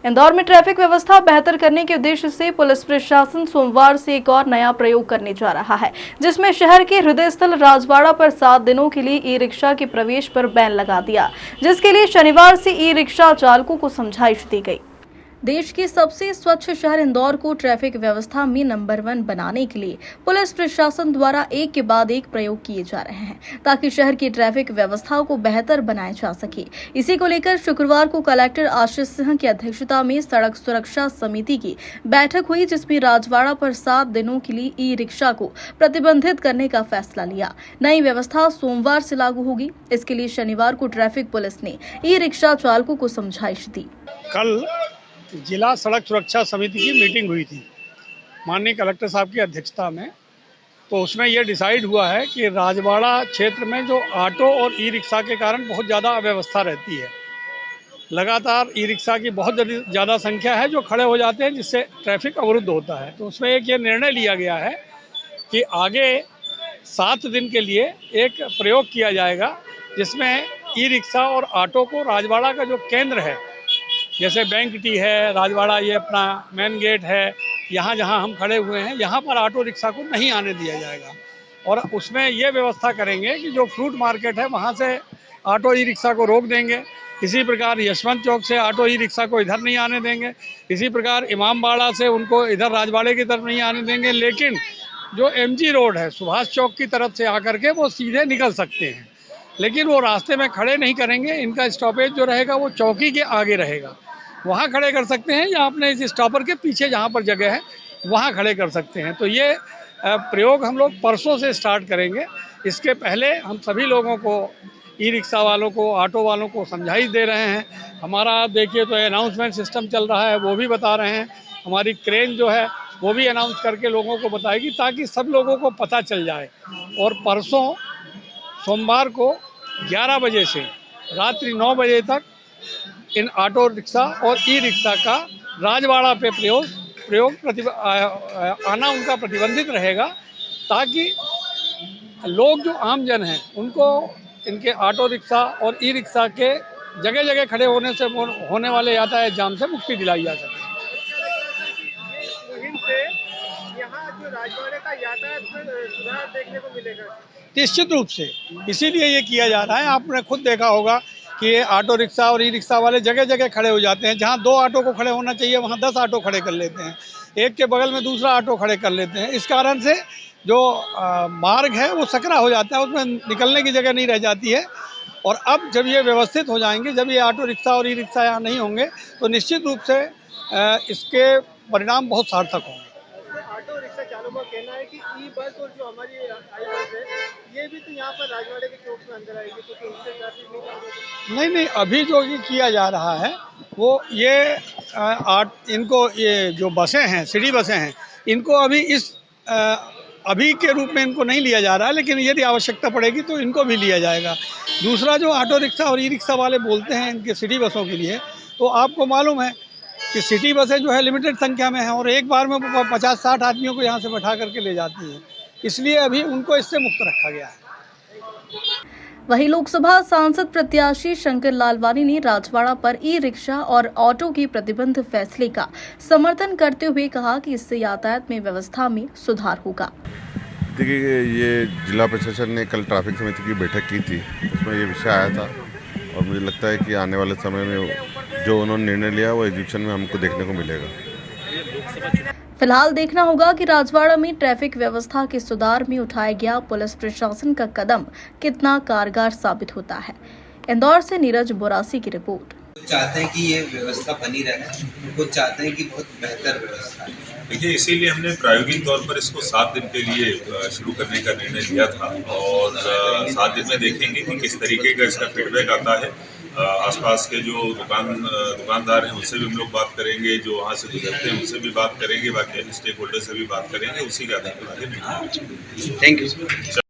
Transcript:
इंदौर में ट्रैफिक व्यवस्था बेहतर करने के उद्देश्य से पुलिस प्रशासन सोमवार से एक और नया प्रयोग करने जा रहा है, जिसमें शहर के हृदय स्थल राजवाड़ा पर 7 दिनों के लिए ई रिक्शा के प्रवेश पर बैन लगा दिया, जिसके लिए शनिवार से ई रिक्शा चालकों को समझाइश दी गई। देश के सबसे स्वच्छ शहर इंदौर को ट्रैफिक व्यवस्था में नंबर 1 बनाने के लिए पुलिस प्रशासन द्वारा एक के बाद एक प्रयोग किए जा रहे हैं, ताकि शहर की ट्रैफिक व्यवस्था को बेहतर बनाया जा सके। इसी को लेकर शुक्रवार को कलेक्टर आशीष सिंह की अध्यक्षता में सड़क सुरक्षा समिति की बैठक हुई, जिसमें राजवाड़ा पर 7 दिनों के लिए ई रिक्शा को प्रतिबंधित करने का फैसला लिया। नई व्यवस्था सोमवार से लागू होगी। इसके लिए शनिवार को ट्रैफिक पुलिस ने ई रिक्शा चालकों को समझाइश दी। कल जिला सड़क सुरक्षा समिति की मीटिंग हुई थी माननीय कलेक्टर साहब की अध्यक्षता में। तो उसमें यह डिसाइड हुआ है कि राजवाड़ा क्षेत्र में जो ऑटो और ई रिक्शा के कारण बहुत ज़्यादा अव्यवस्था रहती है। लगातार ई रिक्शा की बहुत ज़्यादा संख्या है जो खड़े हो जाते हैं, जिससे ट्रैफिक अवरुद्ध होता है। तो उसमें एक ये निर्णय लिया गया है कि आगे 7 दिन के लिए एक प्रयोग किया जाएगा, जिसमें ई रिक्शा और ऑटो को राजवाड़ा का जो केंद्र है, जैसे बैंक टी है, राजवाड़ा ये अपना मेन गेट है, यहाँ जहाँ हम खड़े हुए हैं यहाँ पर ऑटो रिक्शा को नहीं आने दिया जाएगा। और उसमें ये व्यवस्था करेंगे कि जो फ्रूट मार्केट है वहाँ से ऑटो ई रिक्शा को रोक देंगे। इसी प्रकार यशवंत चौक से ऑटो ई रिक्शा को इधर नहीं आने देंगे। इसी प्रकार इमामबाड़ा से उनको इधर राजवाड़े की तरफ नहीं आने देंगे। लेकिन जो MG रोड है सुभाष चौक की तरफ से आकर के वो सीधे निकल सकते हैं, लेकिन वो रास्ते में खड़े नहीं करेंगे। इनका स्टॉपेज जो रहेगा वो चौकी के आगे रहेगा, वहाँ खड़े कर सकते हैं, या अपने इस स्टॉपर के पीछे जहाँ पर जगह है वहाँ खड़े कर सकते हैं। तो ये प्रयोग हम लोग परसों से स्टार्ट करेंगे। इसके पहले हम सभी लोगों को, ई रिक्शा वालों को, ऑटो वालों को समझाइश दे रहे हैं। हमारा देखिए तो अनाउंसमेंट सिस्टम चल रहा है, वो भी बता रहे हैं। हमारी क्रेन जो है वो भी अनाउंस करके लोगों को बताएगी, ताकि सब लोगों को पता चल जाए। और परसों सोमवार को 11 बजे से रात्रि 9 बजे तक इन ऑटो रिक्शा और ई रिक्शा का राजवाड़ा पे प्रयोग आना उनका प्रतिबंधित रहेगा, ताकि लोग जो आम जन हैं उनको इनके ऑटो रिक्शा और ई रिक्शा के जगह जगह खड़े होने से होने वाले यातायात जाम से मुक्ति दिलाई जा सके। यहाँ जो राजवाड़े का यातायात सुधार देखने को मिलेगा निश्चित रूप से, इसीलिए ये किया जा रहा है। आपने खुद देखा होगा कि ये ऑटो रिक्शा और ई रिक्शा वाले जगह जगह खड़े हो जाते हैं। जहाँ 2 ऑटो को खड़े होना चाहिए वहाँ 10 ऑटो खड़े कर लेते हैं, एक के बगल में दूसरा ऑटो खड़े कर लेते हैं। इस कारण से जो मार्ग है वो सकरा हो जाता है, उसमें निकलने की जगह नहीं रह जाती है। और अब जब ये व्यवस्थित हो जाएंगे, जब ये ऑटो रिक्शा और ई रिक्शा यहाँ नहीं होंगे, तो निश्चित रूप से इसके परिणाम बहुत सार्थक होंगे। ऑटो रिक्शा चालकों का कहना है कि ई बस और जो हमारी आई बस है ये भी तो यहाँ पर राजवाड़े के चौक में अंदर आएगी, क्योंकि उनसे ट्रैफिक नहीं। अभी जो ये किया जा रहा है वो ये इनको ये जो बसें हैं, सिटी बसें हैं, इनको अभी अभी के रूप में इनको नहीं लिया जा रहा है, लेकिन यदि आवश्यकता पड़ेगी तो इनको भी लिया जाएगा। दूसरा, जो ऑटो रिक्शा और ई रिक्शा वाले बोलते हैं इनके सिटी बसों के लिए, तो आपको मालूम है कि सिटी बसें जो है लिमिटेड संख्या में हैं और एक बार में 50-60 आदमियों को यहाँ से बैठा करके ले जाती हैं, इसलिए अभी उनको इससे मुक्त रखा गया है। वहीं लोकसभा सांसद प्रत्याशी शंकर लालवानी ने राजवाड़ा पर ई रिक्शा और ऑटो के प्रतिबंध फैसले का समर्थन करते हुए कहा कि इससे यातायात में व्यवस्था में सुधार होगा। देखिए, ये जिला प्रशासन ने कल ट्रैफिक समिति की बैठक की थी, उसमें ये विषय आया था और मुझे लगता है कि आने वाले समय में जो उन्होंने निर्णय लिया वो एग्जीक्यूशन में हमको देखने को मिलेगा। फिलहाल देखना होगा कि राजवाड़ा में ट्रैफिक व्यवस्था के सुधार में उठाया गया पुलिस प्रशासन का कदम कितना कारगर साबित होता है। इंदौर से नीरज बोरासी की रिपोर्ट। चाहते हैं कि ये व्यवस्था बनी रहे, वो चाहते हैं कि बहुत बेहतर व्यवस्था है। देखिए, इसीलिए हमने प्रायोगिक तौर पर इसको 7 दिन के लिए शुरू करने का निर्णय लिया था और 7 दिन में देखेंगे कि किस तरीके का इसका फीडबैक आता है। आसपास के जो दुकानदार हैं उनसे भी हम लोग बात करेंगे, जो वहाँ से गुजरते हैं उनसे भी बात करेंगे, बाकी अन्य स्टेक होल्डर से भी बात करेंगे, उसी के आधार पर आगे। Thank you.